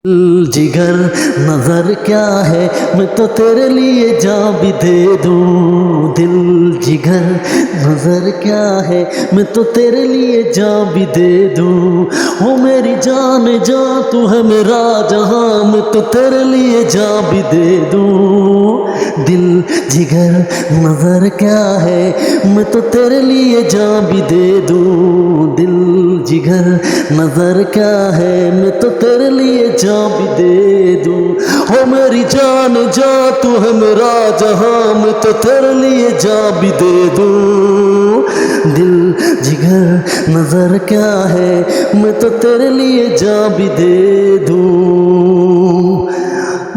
दिल जिगर नजर क्या है, मैं तो तेरे लिए जान भी दे दूं। दिल जिगर नजर क्या है, मैं तो तेरे लिए जान भी दे दूं। हो मेरी जान जा तू है मेरा जहां, मैं तो तेरे लिए जान भी दे दूं। दिल जिगर नजर क्या है, मैं तो तेरे लिए जान भी दे दूं। दिल जिगर नजर क्या है, मैं तो तेरे लिए जान भी दे दूं। हो मेरी जान जा तू है मेरा जहां, मैं तो तेरे लिए जान भी दे दूं। दिल जिगर नजर क्या है, मैं तो तेरे लिए जान भी दे दूं।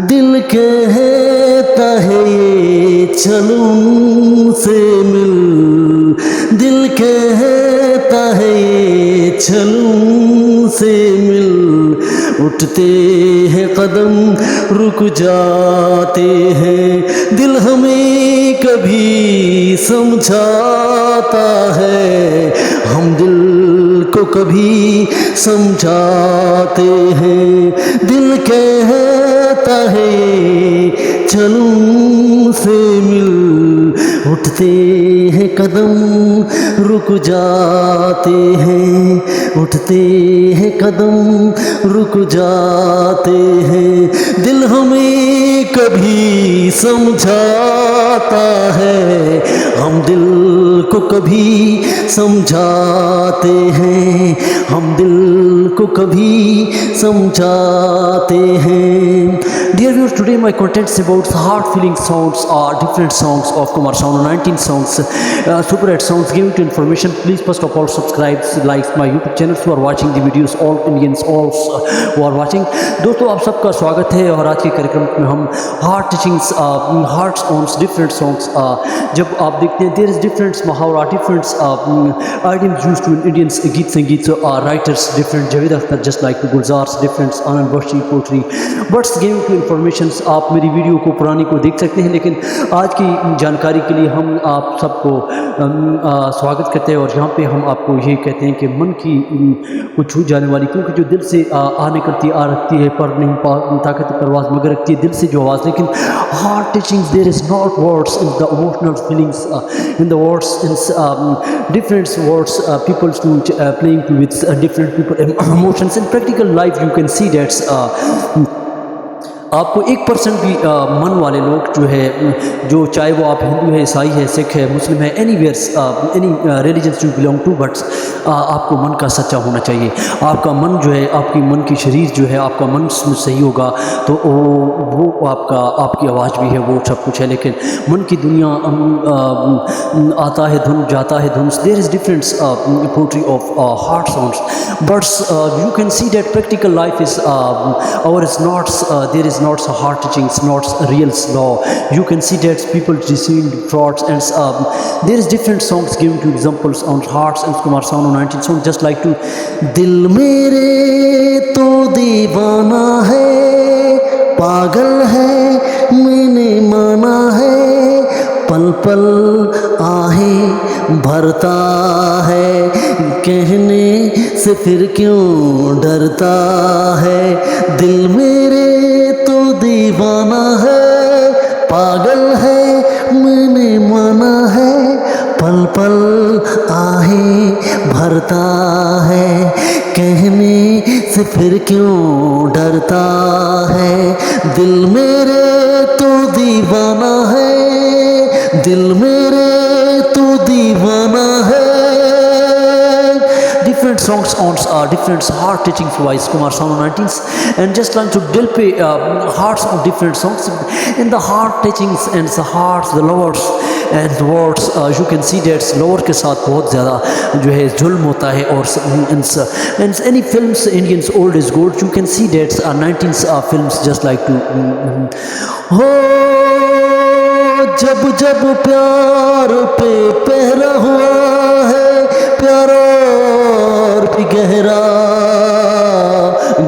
दिल कहता है ये चलूं से मिल, दिल कहता है ये चलूं से मिल। उठते हैं कदम रुक जाते हैं, दिल हमें कभी समझाता है। हम दिल को कभी समझाते हैं, दिल कहता है चलूं से मिल। उठते हैं कदम रुक जाते हैं, उठते हैं कदम रुक जाते हैं। दिल हमें कभी समझाता है, हम दिल को कभी समझाते हैं, हम दिल को कभी समझाते हैं। Dear viewers, today my contents about heart-feeling songs are different songs of Kumar Sanu, 19 songs, superhit songs giving to information. Please first of all subscribe, like my YouTube channel who are watching the videos, all Indians, all who are watching. दोस्तों आप सबका स्वागत है और आज के कार्यक्रम में हम heart teachings, heart songs, different songs, जब आप देखते हैं देयर इज डिफरेंट मुहावरा, different idioms used to Indians गीत संगीत writers different, Javed Akhtar just like Gulzar, different Anand Bakshi poetry, buts giving to informations. आप मेरी वीडियो को पुरानी को देख सकते हैं, लेकिन आज की जानकारी के लिए हम आप सबको स्वागत करते हैं और यहाँ पे हम आपको ये कहते हैं कि मन की को छू जाने वाली, क्योंकि जो दिल से आने करती आ रखती है पर नहीं ताकत परवाज मगर रखती है दिल से जो आवाज़। लेकिन heart teachings there is not words in the emotional feelings in the words in different words peoples to playing to with different people emotions in practical life. You can see that's आपको 1% भी मन वाले लोग जो है, जो चाहे वो आप हिंदू है, ईसाई है, सिख है, मुस्लिम है, any religions you belong to, but आपको मन का सच्चा होना चाहिए। आपका मन जो है, आपकी मन की शरीर जो है, आपका मन सही होगा तो वो आपकी आवाज़ भी है, वो सब कुछ है। लेकिन मन की दुनिया आता है धुन जाता है धुन। There is different poetry of heart sounds, buts you can see that practical life is our is not there is not a heart teachings, not a real law. You can see that people receiving frauds and there is different songs giving to examples on hearts and Kumar Sanu 19 songs just like to दिल मेरे तो दीवाना है, पागल है मैंने माना है, पल पल आहें भरता है, कहने से फिर क्यों डरता है। दिल मेरे तो दीवाना है, पागल है मैंने माना है, पल पल आहें भरता है, कहने से फिर क्यों डरता है। दिल मेरे तो दीवाना है, दिल मेरे तो दीवाना है। Different songs on different heart teaching wise Kumar Sanu 19s, and just like to Dil pe hearts of different songs in the heart teachings and the hearts, the lovers and the words, you can see that lower के साथ बहुत ज़्यादा जो है जुल्म होता है। और in any films Indians old is gold, you can see that 19s films just like to हो जब जब प्यार पे पहरा हुआ है, प्यार और भी गहरा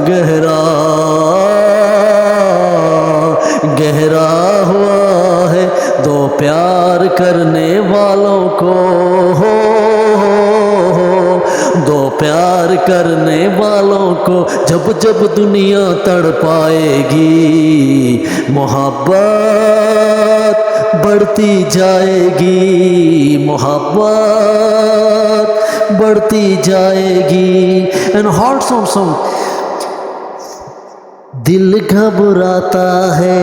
गहरा गहरा हुआ है, दो प्यार करने वालों को हो, दो प्यार करने वालों को जब जब जब दुनिया तड़पाएगी मोहब्बत बढ़ती जाएगी, मोहब्बत बढ़ती जाएगी। एंड हार्ट सॉन्ग दिल घबराता है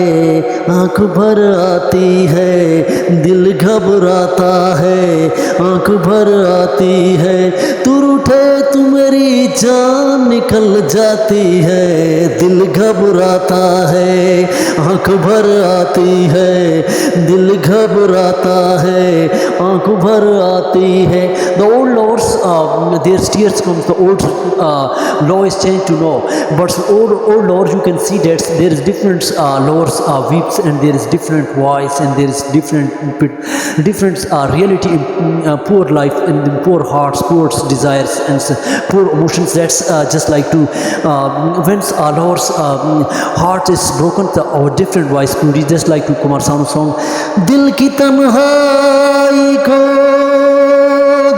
आँख भर आती है, दिल घबराता है आँख भर आती है, तू रूठे तू मेरी जान निकल जाती है, दिल घबराता है आँख भर आती है, दिल घबराता है आँख भर आती है। The old laws, their tears comes, the old law is changed to law, but old laws you can see that there is different laws weeps, and there is different voice, and there is different reality in poor life, in poor hearts, poor desires, and poor emotions. That's just like to when our Lord's heart is broken, our different voice produce, just like to Kumar Sanu song, Dil ki tanhai ko,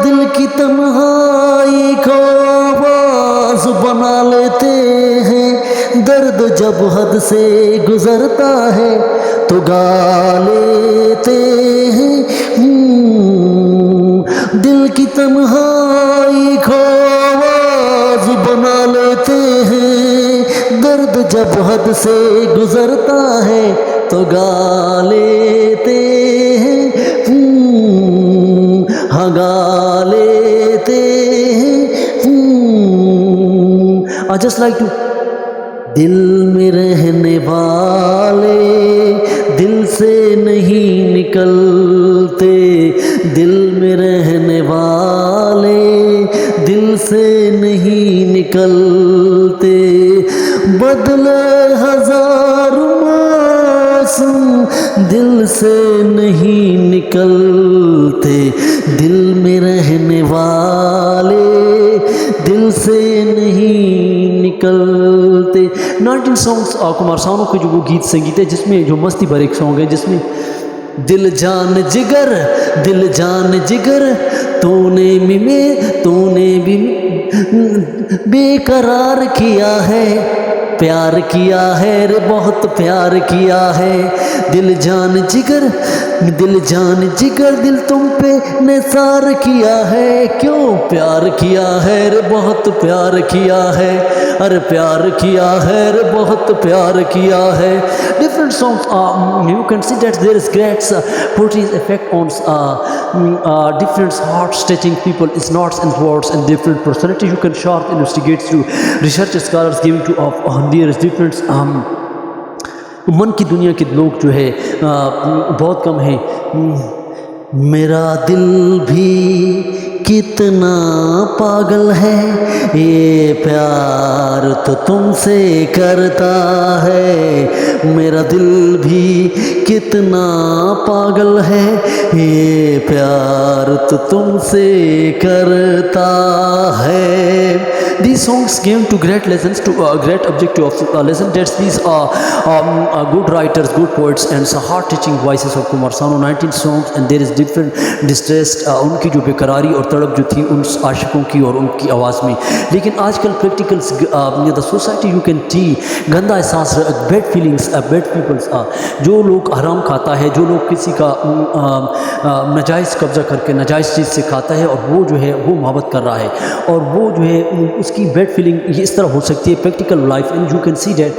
दिल की तन्हाई को आवाज बना लेते हैं, दर्द जब हद से गुजरता है तो गा लेते हैं। दिल की तन्हाई को आवाज बना लेते हैं, दर्द जब हद से गुजरता है तो गा लेते हैं, गा लेते हैं। Just like to दिल में रहने वाले दिल से नहीं निकलते, दिल में रहने वाले दिल से नहीं निकलते, बदले हजार मौसम दिल से नहीं निकलते, दिल में रहने वाले दिल से नहीं निकलते। 19 सॉन्ग्स कुमार सानू के जो वो गीत संगीत है, जिसमें जो मस्ती भरे एक सॉन्ग है, जिसमें दिल जान जिगर, दिल जान जिगर, तूने भी बेकरार किया है, प्यार किया है रे बहुत प्यार किया है, दिल जान जिगर, दिल जान जिगर, दिल तुम पे निसार किया है, क्यों प्यार किया है रे बहुत प्यार किया है, अरे प्यार किया है रे बहुत प्यार किया है। Different songs, you can see that there is great poetry effect on different heart touching people, is notes and words and different personality. You can sharp investigate through research scholars giving to there is different मन की दुनिया के लोग जो है बहुत कम है। मेरा दिल भी कितना पागल है, ये प्यार तो तुमसे करता है, मेरा दिल भी कितना पागल है, ये प्यार तो तुमसे करता है। These songs came to great lessons, to great objective of lesson. That's these good writers, good poets, and heart-touching voices of Kumar Sanu. 19 songs, and there is different distressed उनकी जो बेकरारी और तड़प जो थी उन आशिकों की और उनकी आवाज़ में। लेकिन आजकल practicals the society you can T गंदा एहसास, बैड फीलिंग्स, बैड पीपल्स, जो लोग हराम खाता है, जो लोग किसी का नाजायज़ कब्ज़ा करके नाजायज़ चीज़ से खाता है और वो जो है वो मोहब्बत कर रहा है, और वो जो है उसकी बैड फीलिंग ये इस तरह हो सकती है practical life, and you can see that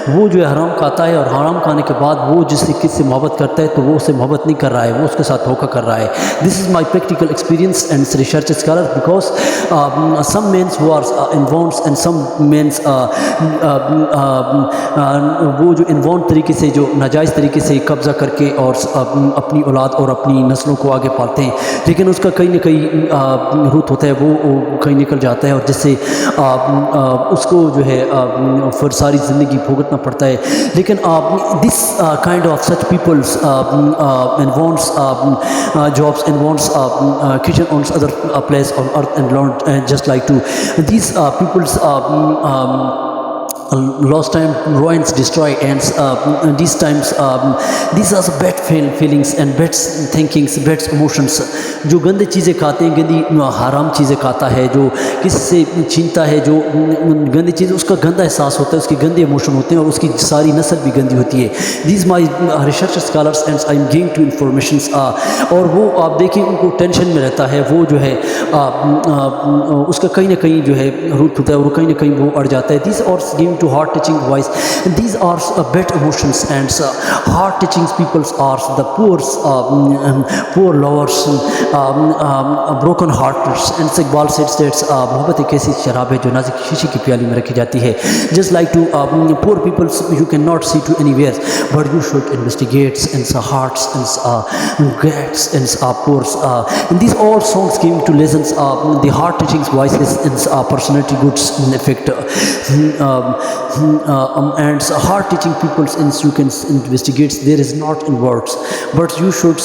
वो जो है हराम खाता है और हराम खाने के बाद वो जिससे किससे मोहब्बत करता है तो वो उससे मोहब्बत नहीं कर रहा है, वो उसके साथ धोखा कर रहा है। This is my practical experience and research scholar, because some mens who are involved and some mens वो जो इन्वॉल्व तरीके से जो नाजायज़ तरीके से कब्ज़ा करके और अपनी औलाद और अपनी नस्लों को आगे पालते हैं, लेकिन उसका कहीं ना कहीं रूट होता है, वो कहीं निकल जाता है और जिससे उसको जो है फिर सारी ज़िंदगी भुगतना पड़ता है। लेकिन this kind of such peoples involves jobs, involves kitchen on other place on earth and land, and just like to these people's lost time ruins destroy ends. These times these are the bad feelings and bad thinkings, bad emotions. जो गंदी चीज़ें खाते हैं, गंदी हराम चीज़ें खाता है, जो किसी से छीनता है, जो गंदी चीज़, उसका गंदा एहसास होता है, उसके गंदे इमोशन होते हैं और उसकी सारी नस्ल भी गंदी होती है. These my research scholars and I am giving to informations. और वो आप देखिए उनको टेंशन में रहता है, वो जो है उसका कहीं ना कहीं जो है रूट होता है और कहीं ना कहीं वो अड़ जाता है. These are giving to heart touching voice. These are bad emotions and heart touching peoples are the poor lovers, broken hearts. And Iqbal said that मोहब्बत एक ऐसी शराब है जो नाजुक शीशे की प्याली में रखी जाती है. Just like to poor people you cannot see to anywhere, but you should investigate and hearts and gets and pores. And these all songs giving to lessons the heart touching voices and personality goods in effect. And heart touching people you can investigate there is not in words, but you should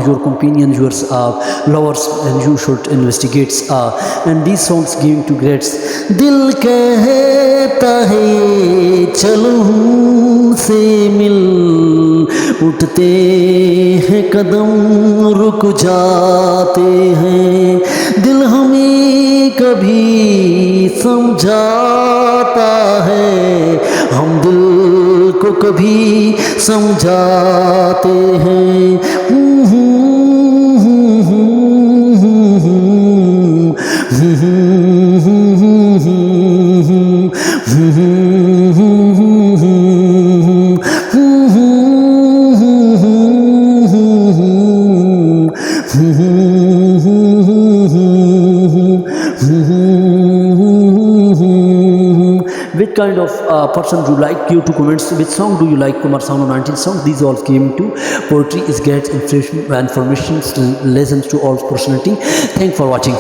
your companions, your lovers, and you should investigate. And these songs giving to greats. दिल कहता है चलूं से मिल, उठते हैं कदम रुक जाते हैं. दिल हमें कभी समझाता है, हम दिल को कभी समझाते हैं. Which kind of person do you like? Give to comments. Which song do you like? Kumar Sanu 19 songs. These all came to poetry is great information lessons to all personality. Thanks for watching.